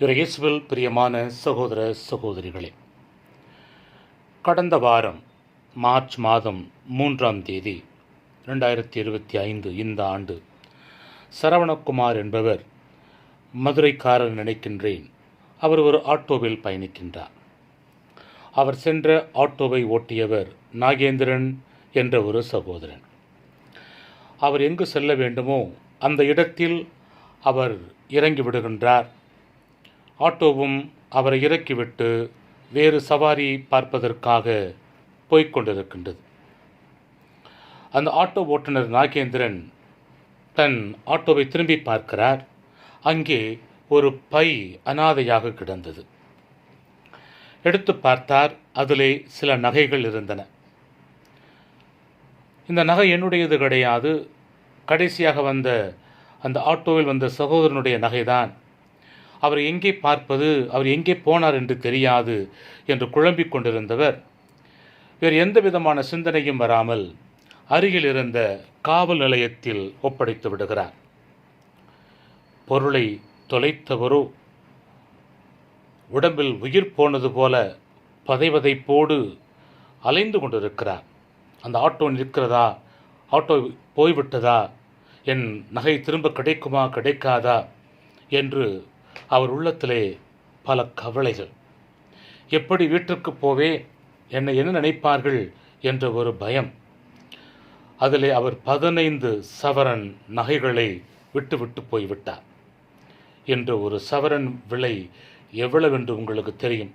இயேசுவில் பிரியமான சகோதர சகோதரிகளே, கடந்த வாரம் மார்ச் மாதம் 3ஆம் தேதி 2025 இந்த ஆண்டு சரவணகுமார் என்பவர், மதுரைக்காரர் நினைக்கின்றேன், அவர் ஒரு ஆட்டோவில் பயணிக்கின்றார். அவர் சென்ற ஆட்டோவை ஓட்டியவர் நாகேந்திரன் என்ற ஒரு சகோதரன். அவர் எங்கு செல்ல வேண்டுமோ அந்த இடத்தில் அவர் இறங்கி விடுகின்றார். ஆட்டோவும் அவரை இறக்கிவிட்டு வேறு சவாரி பார்ப்பதற்காக போய்கொண்டிருக்கின்றது. அந்த ஆட்டோ ஓட்டுநர் நாகேந்திரன் தன் ஆட்டோவை திரும்பி பார்க்கிறார். அங்கே ஒரு பை அனாதையாக கிடந்தது. எடுத்து பார்த்தார். அதிலே சில நகைகள் இருந்தன. இந்த நகை என்னுடையது கிடையாது, கடைசியாக வந்த அந்த ஆட்டோவில் வந்த சகோதரனுடைய நகைதான். அவர் எங்கே பார்ப்பது, அவர் எங்கே போனார் என்று தெரியாது என்று குழம்பிக் கொண்டிருந்தவர் வேறு எந்த விதமான சிந்தனையும் வராமல் அருகில் இருந்த காவல் நிலையத்தில் ஒப்படைத்து விடுகிறார். பொருளை தொலைத்தவரோ உடம்பில் உயிர் போனது போல பதைவதைப்போடு அலைந்து கொண்டிருக்கிறார். அந்த ஆட்டோ நிற்கிறதா, ஆட்டோ போய்விட்டதா, என் நகை திரும்ப கிடைக்குமா கிடைக்காதா என்று அவர் உள்ளத்திலே பல கவலைகள். எப்படி வீட்டிற்கு போவே, என்னை என்ன நினைப்பார்கள் என்ற ஒரு பயம். அதிலே அவர் 15 சவரன் நகைகளை விட்டு போய்விட்டார். என்று ஒரு சவரன் விலை எவ்வளவென்று உங்களுக்கு தெரியும்.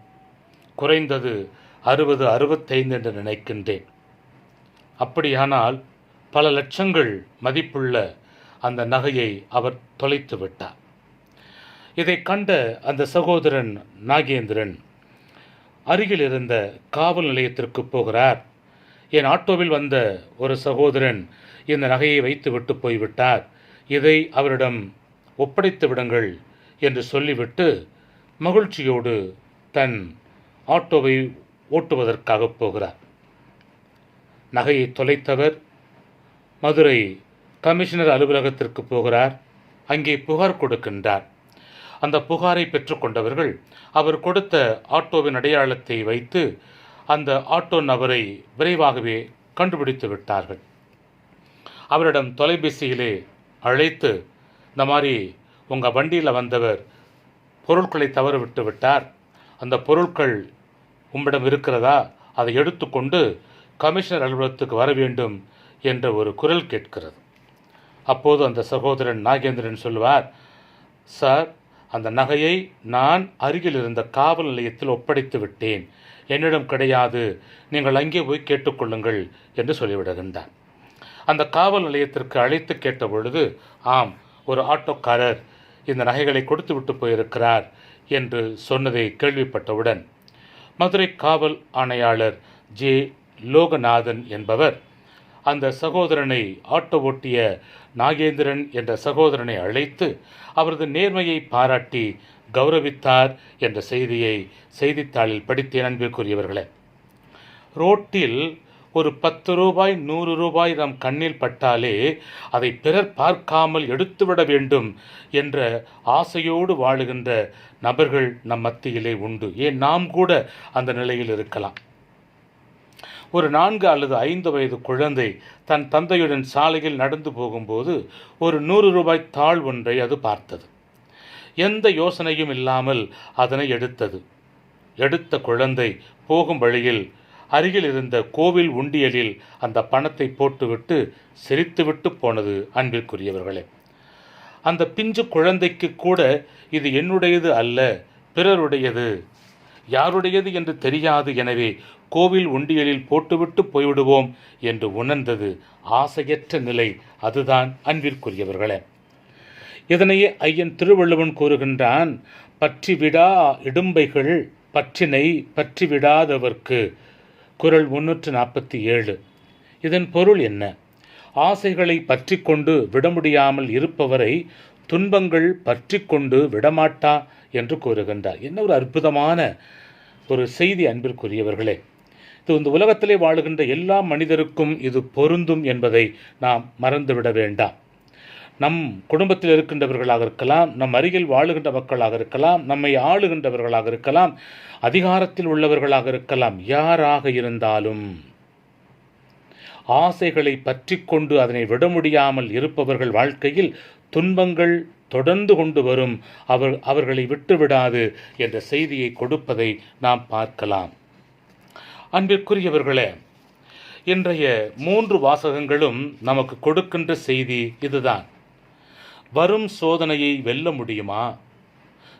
குறைந்தது 60-65 என்று நினைக்கின்றேன். அப்படியானால் பல லட்சங்கள் மதிப்புள்ள அந்த நகையை அவர் தொலைத்து விட்டார். இதை கண்ட அந்த சகோதரன் நாகேந்திரன் அருகில் இருந்த காவல் நிலையத்திற்கு போகிறார். என் ஆட்டோவில் வந்த ஒரு சகோதரன் இந்த நகையை வைத்து போய்விட்டார், இதை அவரிடம் ஒப்படைத்து விடுங்கள் என்று சொல்லிவிட்டு மகிழ்ச்சியோடு தன் ஆட்டோவை ஓட்டுவதற்காக போகிறார். நகையை தொலைத்தவர் மதுரை கமிஷனர் அலுவலகத்திற்கு போகிறார். அங்கே புகார் கொடுக்கின்றார். அந்த புகாரை பெற்றுக்கொண்டவர்கள் அவர் கொடுத்த ஆட்டோவின் அடையாளத்தை வைத்து அந்த ஆட்டோ நபரை விரைவாகவே கண்டுபிடித்து விட்டார்கள். அவரிடம் தொலைபேசியிலே அழைத்து, இந்த மாதிரி உங்கள் வண்டியில் வந்தவர் பொருட்களை தவறு விட்டு விட்டார், அந்த பொருட்கள் உம்மிடம் இருக்கிறதா, அதை எடுத்துக்கொண்டு கமிஷனர் அலுவலகத்துக்கு வர வேண்டும் என்ற ஒரு குரல் கேட்கிறது. அப்போது அந்த சகோதரன் நாகேந்திரன் சொல்வார், சார், அந்த நகையை நான் அருகில் இருந்த காவல் நிலையத்தில் ஒப்படைத்து விட்டேன், என்னிடம் கிடையாது, நீங்கள் அங்கே போய் கேட்டுக்கொள்ளுங்கள் என்று சொல்லிவிடுகின்றார். அந்த காவல் நிலையத்திற்கு அழைத்து கேட்ட பொழுது, ஆம், ஒரு ஆட்டோக்காரர் இந்த நகைகளை கொடுத்து விட்டு போயிருக்கிறார் என்று சொன்னதை கேள்விப்பட்டவுடன் மதுரை காவல் ஆணையாளர் ஜே. லோகநாதன் என்பவர் அந்த சகோதரனை, ஆட்டோ ஓட்டிய நாகேந்திரன் என்ற சகோதரனை அழைத்து அவரது நேர்மையை பாராட்டி கௌரவித்தார் என்ற செய்தியை செய்தித்தாளில் படித்தேன். அன்பிற்குரியவர்களே, ரோட்டில் ஒரு 10 ரூபாய் 100 ரூபாய் நம் கண்ணில் பட்டாலே அதை பிறர் பார்க்காமல் எடுத்துவிட வேண்டும் என்ற ஆசையோடு வாழுகின்ற நபர்கள் நம் மத்தியிலே உண்டு. ஏன் நாம் கூட அந்த நிலையில் இருக்கலாம். ஒரு 4 அல்லது 5 வயது குழந்தை தன் தந்தையுடன் சாலையில் நடந்து போகும்போது ஒரு 100 ரூபாய் தாள் ஒன்றை அது பார்த்தது. எந்த யோசனையும் இல்லாமல் அதனை எடுத்தது. எடுத்த குழந்தை போகும் வழியில் அருகில் இருந்த கோவில் உண்டியலில் அந்த பணத்தை போட்டுவிட்டு சிரித்துவிட்டு போனது. அன்பிற்குரியவர்களே, அந்த பிஞ்சு குழந்தைக்கு கூட இது என்னுடையது அல்ல, பிறருடையது, யாருடையது என்று தெரியாது, எனவே கோவில் உண்டியலில் போட்டுவிட்டு போய்விடுவோம் என்று உணர்ந்தது. ஆசையற்ற நிலை அதுதான் அன்பிற்குரியவர்களே. இதனையே ஐயன் திருவள்ளுவன் கூறுகின்றான், பற்றிவிடா இடும்பைகள் பற்றினை பற்றிவிடாதவர்க்கு. குறள் 347. இதன் பொருள் என்ன? ஆசைகளை பற்றி கொண்டு விட முடியாமல் இருப்பவரை துன்பங்கள் பற்றி கொண்டு விடமாட்டா என்று கூறுகின்றார். என்ன ஒரு அற்புதமான ஒரு செய்தி அன்பிற்குரியவர்களே. இது இந்த உலகத்திலே வாழுகின்ற எல்லா மனிதருக்கும் இது பொருந்தும் என்பதை நாம் மறந்துவிட வேண்டாம். நம் குடும்பத்தில் இருக்கின்றவர்களாக இருக்கலாம், நம் அருகில் வாழுகின்ற மக்களாக இருக்கலாம், நம்மை ஆளுகின்றவர்களாக இருக்கலாம், அதிகாரத்தில் உள்ளவர்களாக இருக்கலாம், யாராக இருந்தாலும் ஆசைகளை பற்றி கொண்டு அதனை விட முடியாமல் இருப்பவர்கள் வாழ்க்கையில் துன்பங்கள் தொடர்ந்து கொண்டு வரும். அவர்களை விட்டுவிடாது என்ற செய்தியை கொடுப்பதை நாம் பார்க்கலாம். அன்பிற்குரியவர்களே, இன்றைய 3 வாசகங்களும் நமக்கு கொடுக்கின்ற செய்தி இதுதான். வரும் சோதனையை வெல்ல முடியுமா?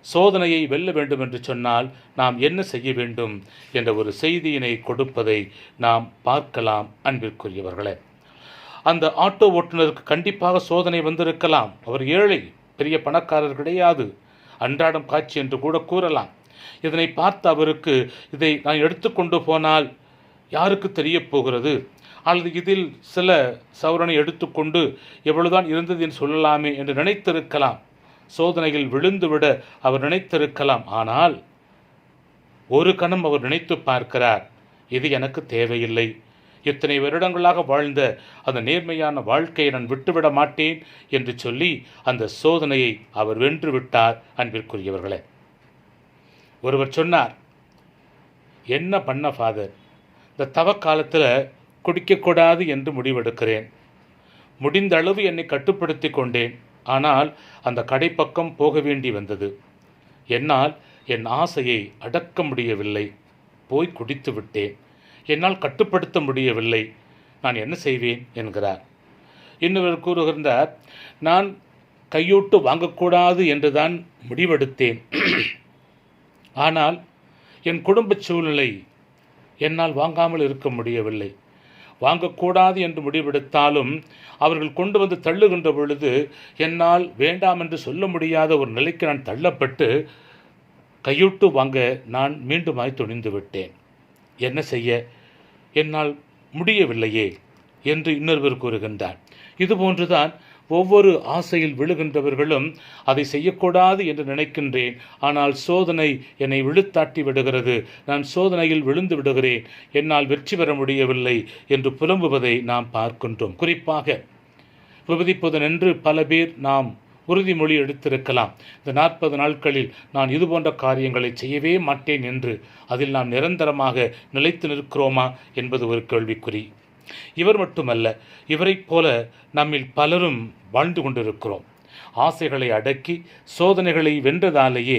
சோதனையை வெல்ல வேண்டும் என்று சொன்னால் நாம் என்ன செய்ய வேண்டும் என்ற ஒரு செய்தியினை கொடுப்பதை நாம் பார்க்கலாம். அன்பிற்குரியவர்களே, அந்த ஆட்டோ ஓட்டுநருக்கு கண்டிப்பாக சோதனை வந்திருக்கலாம். அவர் ஏழை, பெரிய பணக்காரர் கிடையாது, அன்றாடம் காட்சி என்று கூட கூறலாம். இதனை பார்த்த அவருக்கு இதை நான் எடுத்துக்கொண்டு போனால் யாருக்கு தெரிய போகிறது, அல்லது இதில் சில சவரனை எடுத்துக்கொண்டு எவ்வளவுதான் இருந்தது என்று சொல்லலாமே என்று நினைத்திருக்கலாம். சோதனையில் விழுந்துவிட அவர் நினைத்திருக்கலாம். ஆனால் ஒரு கணம் அவர் நினைத்து பார்க்கிறார், இது எனக்கு தேவையில்லை. இத்தனை வருடங்களாக வாழ்ந்த அந்த நேர்மையான வாழ்க்கையை நான் விட்டுவிட மாட்டேன் என்று சொல்லி அந்த சோதனையை அவர் வென்று விட்டார். அன்பிற்குரியவர்களே, ஒருவர் சொன்னார், என்ன பண்ண ஃபாதர், இந்த தவக்காலத்தில் குடிக்கக்கூடாது என்று முடிவெடுக்கிறேன். முடிந்த அளவு என்னை கட்டுப்படுத்தி கொண்டேன். ஆனால் அந்த கடைப்பக்கம் போக வேண்டி வந்தது. என்னால் என் ஆசையை அடக்க முடியவில்லை. போய் குடித்து விட்டேன். என்னால் கட்டுப்படுத்த முடியவில்லை. நான் என்ன செய்வேன் என்கிறார். இன்னொரு கூறுகின்றார், நான் கையூட்டு வாங்கக்கூடாது என்று தான் முடிவெடுத்தேன். ஆனால் என் குடும்ப சூழ்நிலை என்னால் வாங்காமல் இருக்க முடியவில்லை. வாங்கக்கூடாது என்று முடிவெடுத்தாலும் அவர்கள் கொண்டு வந்து தள்ளுகின்ற பொழுது என்னால் வேண்டாம் என்று சொல்ல முடியாத ஒரு நிலைக்கு நான் தள்ளப்பட்டு கையூட்டு வாங்க நான் மீண்டுமாய் துணிந்து விட்டேன். என்ன செய்ய, என்னால் முடியவில்லையே என்று இன்னொருவர் கூறுகின்றார். இதுபோன்றுதான் ஒவ்வொரு ஆசையில் விழுகின்றவர்களும் அதை செய்யக்கூடாது என்று நினைக்கின்றேன். ஆனால் சோதனை என்னை விழுத்தாட்டி விடுகிறது. நான் சோதனையில் விழுந்து விடுகிறேன். என்னால் வெற்றி பெற முடியவில்லை என்று புலம்புவதை நாம் பார்க்கின்றோம். குறிப்பாக விபதிப்புதனென்று பல பேர் நாம் உறுதிமொழி எடுத்திருக்கலாம். இந்த 40 நாட்களில் நான் இதுபோன்ற காரியங்களை செய்யவே மாட்டேன் என்று. அதில் நாம் நிரந்தரமாக நிலைத்து நிற்கிறோமா என்பது ஒரு கேள்விக்குறி. இவர் மட்டுமல்ல, இவரைப் போல நம்மில் பலரும் வாழ்ந்து கொண்டிருக்கிறோம். ஆசைகளை அடக்கி சோதனைகளை வென்றதாலேயே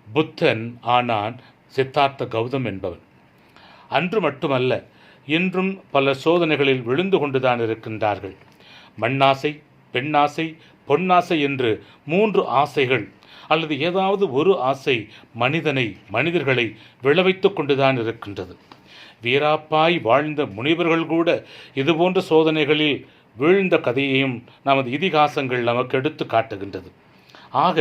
புத்தன் ஆனான் சித்தார்த்த கௌதம் என்பவன். அன்று மட்டுமல்ல, இன்றும் பல சோதனைகளில் விழுந்து கொண்டுதான் இருக்கின்றார்கள். மண்ணாசை, பெண்ணாசை, பொன்னாசை என்று 3 ஆசைகள் அல்லது ஏதாவது ஒரு ஆசை மனிதர்களை விளைவித்து கொண்டுதான் இருக்கின்றது. வீராப்பாய் வாழ்ந்த முனிவர்கள் கூட இதுபோன்ற சோதனைகளில் வீழ்ந்த கதையையும் நமது இதிகாசங்கள் நமக்கு எடுத்து காட்டுகின்றது. ஆக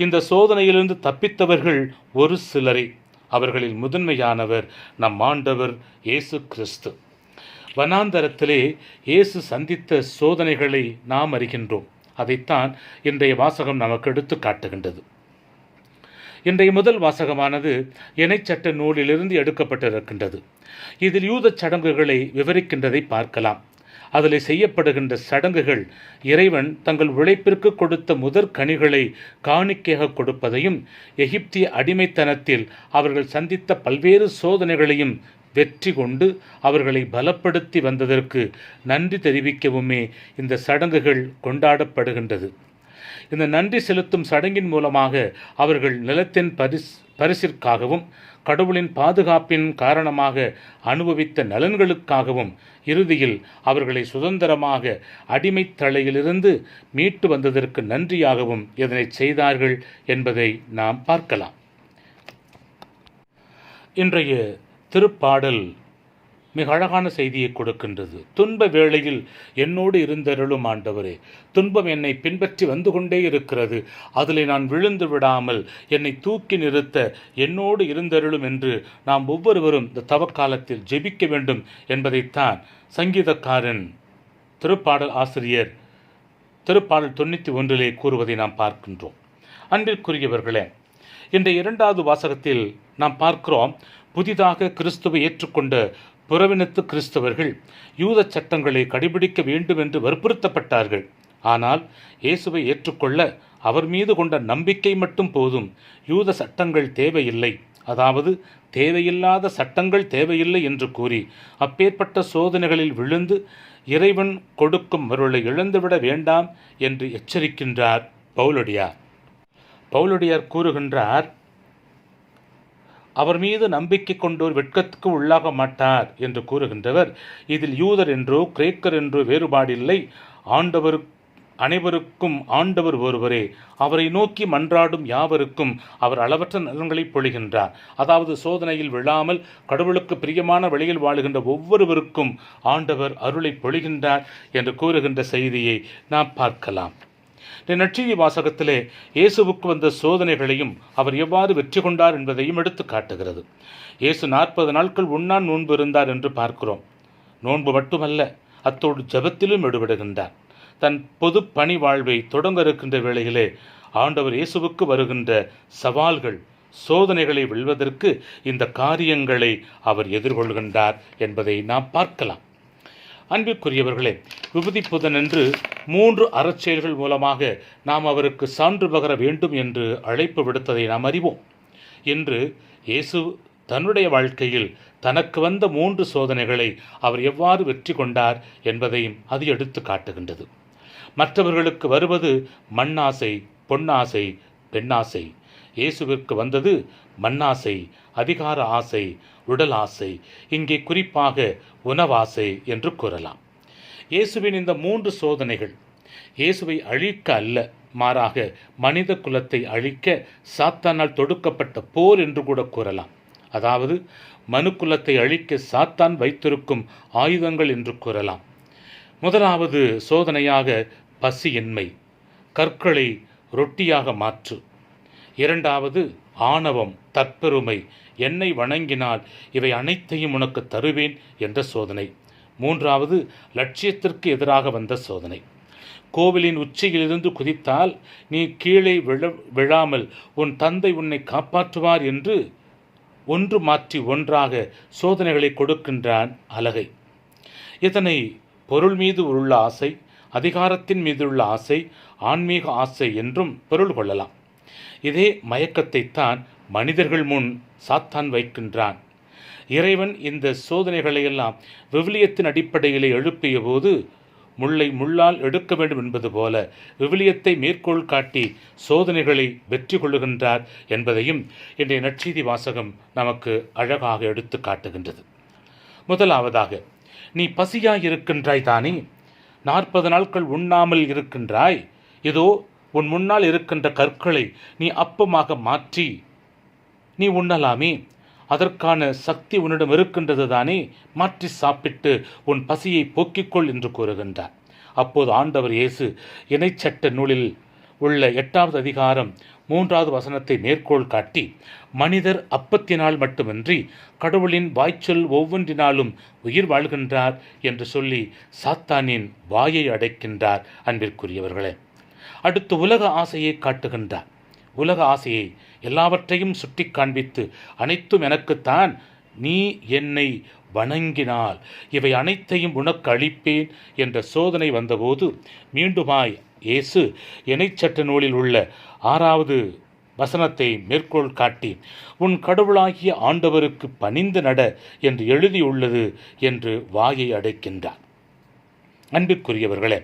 இந்த சோதனையிலிருந்து தப்பித்தவர்கள் ஒரு சிலரே. அவர்களில் முதன்மையானவர் நம் ஆண்டவர் இயேசு கிறிஸ்து. வனாந்தரத்திலே இயேசு சந்தித்த சோதனைகளை நாம் அறிகின்றோம். அதைத்தான் இன்றைய வாசகம் நமக்கு எடுத்து காட்டுகின்றது. இன்றைய முதல் வாசகமானது இணைச்சட்ட நூலிலிருந்து எடுக்கப்பட்டிருக்கின்றது. இதில் யூத சடங்குகளை விவரிக்கின்றதை பார்க்கலாம். அதில் செய்யப்படுகின்ற சடங்குகள் இறைவன் தங்கள் உழைப்பிற்கு கொடுத்த முதற் கனிகளை காணிக்கையாக கொடுப்பதையும், எகிப்திய அடிமைத்தனத்தில் அவர்கள் சந்தித்த பல்வேறு சோதனைகளையும் வெற்றி கொண்டு அவர்களை பலப்படுத்தி வந்ததற்கு நன்றி தெரிவிக்கவுமே இந்த சடங்குகள் கொண்டாடப்படுகின்றது. இந்த நன்றி செலுத்தும் சடங்கின் மூலமாக அவர்கள் நிலத்தின் பரிசிற்காகவும் கடவுளின் பாதுகாப்பின் காரணமாக அனுபவித்த நலன்களுக்காகவும் இறுதியில் அவர்களை சுதந்திரமாக அடிமைத் தலையிலிருந்து மீட்டு வந்ததற்கு நன்றியாகவும் இதனை செய்தார்கள் என்பதை நாம் பார்க்கலாம். இன்றைய திருப்பாடல் மிக அழகான செய்தியை கொடுக்கின்றது. துன்ப வேளையில் என்னோடு இருந்தருளும் ஆண்டவரே, துன்பம் என்னை பின்பற்றி வந்து கொண்டே இருக்கிறது, அதில் நான் விழுந்து விடாமல் என்னை தூக்கி நிறுத்த என்னோடு இருந்தருளும் என்று நாம் ஒவ்வொருவரும் இந்த தவக்காலத்தில் ஜெபிக்க வேண்டும் என்பதைத்தான் சங்கீதக்காரன் திருப்பாடல் ஆசிரியர் திருப்பாடல் 91 கூறுவதை நாம் பார்க்கின்றோம். அன்பிற்குரியவர்களே, இன்றைய 2வது வாசகத்தில் நாம் பார்க்கிறோம், புதிதாக கிறிஸ்துவை ஏற்றுக்கொண்ட புறவினத்து கிறிஸ்தவர்கள் யூத சட்டங்களை கடைபிடிக்க வேண்டும் என்று வற்புறுத்தப்பட்டார்கள். ஆனால் இயேசுவை ஏற்றுக்கொள்ள அவர் மீது கொண்ட நம்பிக்கை மட்டும் போதும். யூத சட்டங்கள் தேவையில்லை, அதாவது தேவையில்லாத சட்டங்கள் தேவையில்லை என்று கூறி அப்பேற்பட்ட சோதனைகளில் விழுந்து இறைவன் கொடுக்கும் அருளை இழந்துவிட வேண்டாம் என்று எச்சரிக்கின்றார் பவுலடியார். பவுலடியார் கூறுகின்றார், அவர் மீது நம்பிக்கை கொண்டோர் வெட்கத்துக்கு உள்ளாக மாட்டார் என்று கூறுகின்றவர், இதில் யூதர் என்றோ கிரேக்கர் என்றோ வேறுபாடில்லை, அனைவருக்கும் ஆண்டவர் ஒருவரே. அவரை நோக்கி மன்றாடும் யாவருக்கும் அவர் அளவற்ற நலன்களை பொழிகின்றார். அதாவது சோதனையில் விழாமல் கடவுளுக்கு பிரியமான வழியில் வாழுகின்ற ஒவ்வொருவருக்கும் ஆண்டவர் அருளை பொழிகின்றார் என்று கூறுகின்ற செய்தியை நாம் பார்க்கலாம். நற்செய்தி வாசகத்திலே இயேசுவுக்கு வந்த சோதனைகளையும் அவர் எவ்வாறு வெற்றி கொண்டார் என்பதையும் எடுத்து காட்டுகிறது. இயேசு 40 நாட்கள் உண்ணான் நோன்பு இருந்தார் என்று பார்க்கிறோம். நோன்பு மட்டுமல்ல, அத்தோடு ஜெபத்திலும் ஈடுபடுகின்றார். தன் பொது பணி வாழ்வை தொடங்க இருக்கின்ற வேளையிலே ஆண்டவர் இயேசுவுக்கு வருகின்ற சவால்கள், சோதனைகளை வெல்வதற்கு இந்த காரியங்களை அவர் எதிர்கொள்கின்றார் என்பதை நாம் பார்க்கலாம். அன்பிற்குரியவர்களே, விபூதி புதனன்று 3 அறச்செயல்கள் மூலமாக நாம் அவருக்கு சான்று பகர வேண்டும் என்று அழைப்பு விடுத்ததை நாம் அறிவோம். இன்று இயேசு தன்னுடைய வாழ்க்கையில் தனக்கு வந்த 3 சோதனைகளை அவர் எவ்வாறு வெற்றி கொண்டார் என்பதையும் அது எடுத்து காட்டுகின்றது. மற்றவர்களுக்கு வருவது மண்ணாசை, பொன்னாசை, பெண்ணாசை. இயேசுவிற்கு வந்தது மண்ணாசை, அதிகார ஆசை, உடல் ஆசை, இங்கே குறிப்பாக உணவாசை என்று கூறலாம். இயேசுவின் இந்த 3 சோதனைகள் இயேசுவை அழிக்க அல்ல, மாறாக மனித குலத்தை அழிக்க சாத்தானால் தொடுக்கப்பட்ட போர் என்று கூட கூறலாம். அதாவது மனு குலத்தை அழிக்க சாத்தான் வைத்திருக்கும் ஆயுதங்கள் என்று கூறலாம். முதலாவது சோதனையாக பசியின்மை, கற்களை ரொட்டியாக மாற்று. இரண்டாவது ஆணவம், தற்பெருமை, என்னை வணங்கினால் இவை அனைத்தையும் உனக்கு தருவேன் என்ற சோதனை. மூன்றாவது லட்சியத்திற்கு எதிராக வந்த சோதனை. கோவிலின் உச்சியிலிருந்து குதித்தால் நீ கீழே விழாமல் உன் தந்தை உன்னை காப்பாற்றுவார் என்று ஒன்று மாற்றி ஒன்றாக சோதனைகளை கொடுக்கின்றான் அலகை. இதனை பொருள் மீது உள்ள ஆசை, அதிகாரத்தின் மீது உள்ள ஆசை, ஆன்மீக ஆசை என்றும் பொருள் கொள்ளலாம். இதே மயக்கத்தைத்தான் மனிதர்கள் முன் சாத்தான் வைக்கின்றான். இறைவன் இந்த சோதனைகளையெல்லாம் விவிலியத்தின் அடிப்படையிலே எழுப்பிய போது முள்ளை முள்ளால் எடுக்க வேண்டும் என்பது போல விவிலியத்தை மேற்கோள் காட்டி சோதனைகளை வெற்றி கொள்ளுகின்றார் என்பதையும் இன்றைய நற்செய்தி வாசகம் நமக்கு அழகாக எடுத்து காட்டுகின்றது. முதலாவதாக, நீ பசியாயிருக்கின்றாய் தானே, 40 நாட்கள் உண்ணாமல் இருக்கின்றாய், இதோ உன் முன்னால் இருக்கின்ற கற்களை நீ அப்பமாக மாற்றி நீ உண்ணலாமே, அதற்கான சக்தி உன்னிடம் இருக்கின்றது தானே, மாற்றி சாப்பிட்டு உன் பசியை போக்கிக்கொள் என்று கூறுகின்றார். அப்போது ஆண்டவர் இயேசு இணைச்சட்ட நூலில் உள்ள 8வது அதிகாரம் 3வது வசனத்தை மேற்கோள் காட்டி, மனிதர் அப்பத்தினால் மட்டுமின்றி கடவுளின் வாய்ச்சொல் ஒவ்வொன்றினாலும் உயிர் வாழ்கின்றார் என்று சொல்லி சாத்தானின் வாயை அடைக்கின்றார். அன்பிற்குரியவர்களே, அடுத்து உலக ஆசையை காட்டுகின்றார். உலக ஆசையை எல்லாவற்றையும் சுட்டி காண்பித்து, அனைத்தும் எனக்குத்தான், நீ என்னை வணங்கினால் இவை அனைத்தையும் உனக்கு அளிப்பேன் என்ற சோதனை வந்தபோது மீண்டுமாய் இயேசு இணைச்சட்ட நூலில் உள்ள 6வது வசனத்தை மேற்கோள் காட்டி, உன் கடவுளாகிய ஆண்டவருக்கு பணிந்து நட என்று எழுதியுள்ளது என்று வாயை அடைக்கின்றார். அன்பிற்குரியவர்களே,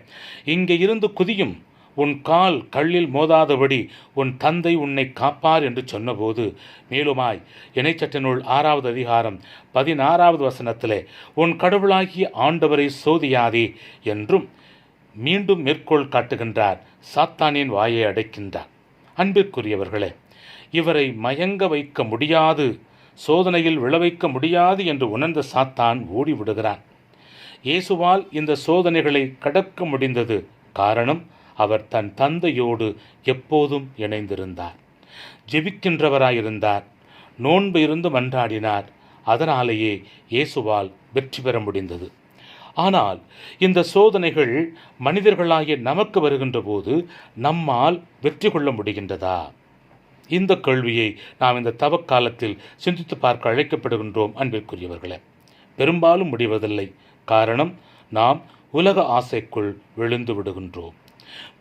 இங்கே இருந்து குதியும், உன் கால் கல்லில் மோதாதபடி உன் தந்தை உன்னை காப்பார் என்று சொன்னபோது மேலுமாய் இணைச்சட்ட நூல் 6வது அதிகாரம் 16வது வசனத்திலே உன் கடவுளாகிய ஆண்டவரை சோதியாதே என்றும் மீண்டும் மேற்கோள் காட்டுகின்றார். சாத்தானின் வாயை அடைக்கின்றார். அன்பிற்குரியவர்களே, இவரை மயங்க வைக்க முடியாது, சோதனையில் விழவைக்க முடியாது என்று உணர்ந்த சாத்தான் ஓடிவிடுகிறான். இயேசுவால் இந்த சோதனைகளை கடக்க முடிந்தது. காரணம், அவர் தன் தந்தையோடு எப்போதும் இணைந்திருந்தார், ஜெபிக்கின்றவராயிருந்தார், நோன்பு இருந்து மன்றாடினார். அதனாலேயே இயேசுவால் வெற்றி பெற முடிந்தது. ஆனால் இந்த சோதனைகள் மனிதர்களாகிய நமக்கு வருகின்ற போது நம்மால் வெற்றி கொள்ள முடிகின்றதா? இந்த கேள்வியை நாம் இந்த தவக்காலத்தில் சிந்தித்து பார்க்க அழைக்கப்படுகின்றோம். அன்பிற்குரியவர்களே, பெரும்பாலும் முடிவதில்லை. காரணம், நாம் உலக ஆசைக்குள் விழுந்து விடுகின்றோம்.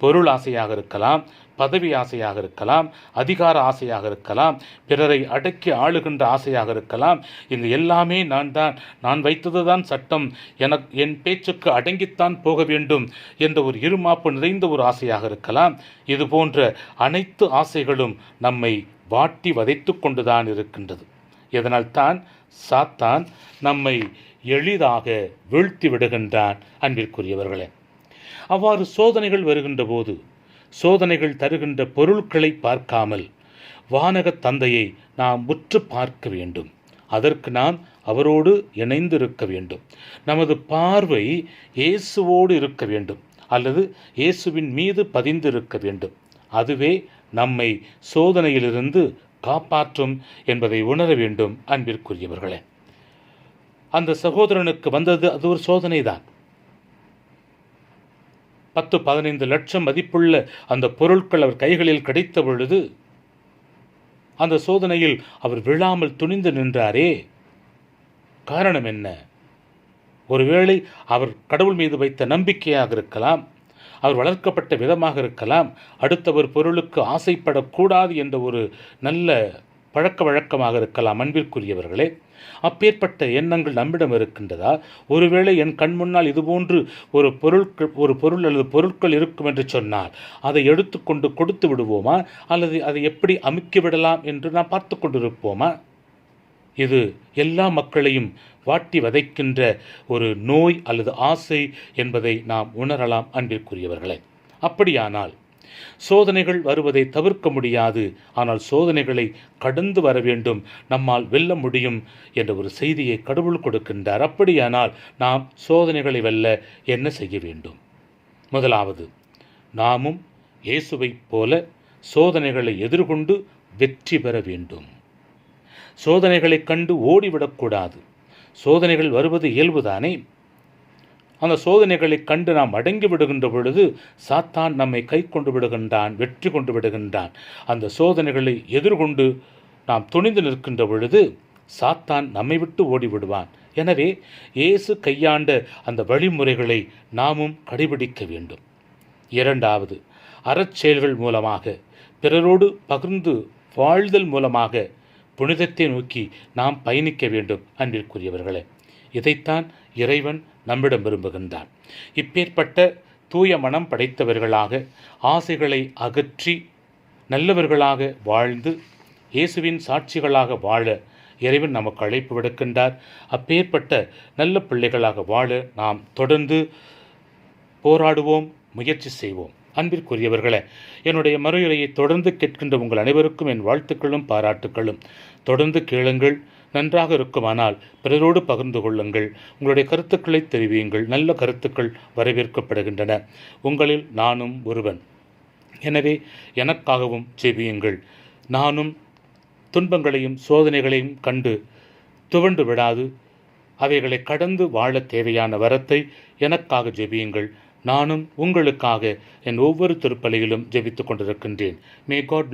பொருள் ஆசையாக இருக்கலாம், பதவி ஆசையாக இருக்கலாம், அதிகார ஆசையாக இருக்கலாம், பிறரை அடக்கி ஆளுகின்ற ஆசையாக இருக்கலாம். இங்கு எல்லாமே நான் வைத்தது தான் சட்டம், என் பேச்சுக்கு அடங்கித்தான் போக வேண்டும் என்ற ஒரு இருமாப்பு நிறைந்த ஒரு ஆசையாக இருக்கலாம். இது போன்ற அனைத்து ஆசைகளும் நம்மை வாட்டி வதைத்து கொண்டுதான் இருக்கின்றது. இதனால் தான் சாத்தான் நம்மை எளிதாக வீழ்த்தி விடுகின்றான். அன்பிற்குரியவர்களே, அவ்வாறு சோதனைகள் வருகின்ற போது சோதனைகள் தருகின்ற பொருட்களை பார்க்காமல் வானகத் தந்தையை நாம் உற்று பார்க்க வேண்டும். அதற்கு நாம் அவரோடு இணைந்திருக்க வேண்டும். நமது பார்வை இயேசுவோடு இருக்க வேண்டும், அல்லது இயேசுவின் மீது பதிந்திருக்க வேண்டும். அதுவே நம்மை சோதனையிலிருந்து காப்பாற்றும் என்பதை உணர வேண்டும். அன்பிற்குரியவர்களே, அந்த சகோதரனுக்கு வந்தது அது ஒரு சோதனை தான். 10-15 லட்சம் மதிப்புள்ள அந்த பொருட்கள் அவர் கைகளில் கிடைத்த பொழுது அந்த சோதனையில் அவர் விழாமல் துணிந்து நின்றாரே. காரணம் என்ன? ஒருவேளை அவர் கடவுள் மீது வைத்த நம்பிக்கையாக இருக்கலாம், அவர் வளர்க்கப்பட்ட விதமாக இருக்கலாம், அடுத்தவர் பொருளுக்கு ஆசைப்படக்கூடாது என்ற ஒரு நல்ல பழக்க வழக்கமாக இருக்கலாம். அன்பிற்குரியவர்களே, அப்பேற்பட்ட எண்ணங்கள் நம்மிடம் இருக்கின்றதா? ஒருவேளை என் கண் முன்னால் இதுபோன்று ஒரு பொருள் அல்லது பொருட்கள் இருக்கும் என்று சொன்னால் அதை எடுத்துக்கொண்டு கொடுத்து விடுவோமா, அல்லது அதை எப்படி அமுக்கிவிடலாம் என்று நாம் பார்த்து கொண்டிருப்போமா? இது எல்லா மக்களையும் வாட்டி வதைக்கின்ற ஒரு நோய் அல்லது ஆசை என்பதை நாம் உணரலாம். அன்பிற்குரியவர்களே, அப்படியானால் சோதனைகள் வருவதை தவிர்க்க முடியாது, ஆனால் சோதனைகளை கடந்து வர வேண்டும், நம்மால் வெல்ல முடியும் என்ற ஒரு செய்தியை கடவுள் கொடுக்கின்றார். அப்படியானால் நாம் சோதனைகளை வெல்ல என்ன செய்ய வேண்டும்? முதலாவது, நாமும் இயேசுவைப் போல சோதனைகளை எதிர்கொண்டு வெற்றி பெற வேண்டும். சோதனைகளைக் கண்டு ஓடிவிடக்கூடாது. சோதனைகள் வருவது இயல்புதானே. அந்த சோதனைகளை கண்டு நாம் அடங்கி விடுகின்ற பொழுது சாத்தான் நம்மை கை கொண்டு விடுகின்றான், வெற்றி கொண்டு விடுகின்றான். அந்த சோதனைகளை எதிர்கொண்டு நாம் துணிந்து நிற்கின்ற பொழுது சாத்தான் நம்மை விட்டு ஓடிவிடுவான். எனவே இயேசு கையாண்ட அந்த வழிமுறைகளை நாமும் கடைபிடிக்க வேண்டும். இரண்டாவது, அறச்செயல்கள் மூலமாக பிறரோடு பகிர்ந்து வாழ்தல் மூலமாக புனிதத்தை நோக்கி நாம் பயணிக்க வேண்டும். அன்பிற்குரியவர்களே, இதைத்தான் இறைவன் நம்மிடம் விரும்புகின்றான். இப்பேற்பட்ட தூய மனம் படைத்தவர்களாக ஆசைகளை அகற்றி நல்லவர்களாக வாழ்ந்து இயேசுவின் சாட்சிகளாக வாழ இறைவன் நமக்கு அழைப்பு விடுக்கின்றார். அப்பேற்பட்ட நல்ல பிள்ளைகளாக வாழ நாம் தொடர்ந்து போராடுவோம், முயற்சி செய்வோம். அன்பிற்குரியவர்களே, என்னுடைய மறுயுரையை தொடர்ந்து கேட்கின்ற உங்கள் அனைவருக்கும் என் வாழ்த்துக்களும் பாராட்டுக்களும். தொடர்ந்து கேளுங்கள். நன்றாக இருக்குமானால் பிறரோடு பகிர்ந்து கொள்ளுங்கள். உங்களுடைய கருத்துக்களை தெரிவியுங்கள். நல்ல கருத்துக்கள் வரவேற்கப்படுகின்றன. உங்களில் நானும் ஒருவன். எனவே எனக்காகவும் ஜெபியுங்கள். நானும் துன்பங்களையும் சோதனைகளையும் கண்டு துவண்டு விடாது அவைகளை கடந்து வாழ தேவையான வரத்தை எனக்காக ஜெபியுங்கள். நானும் உங்களுக்காக என் ஒவ்வொரு திருப்பலியிலும் ஜெபித்துக் கொண்டிருக்கின்றேன். May God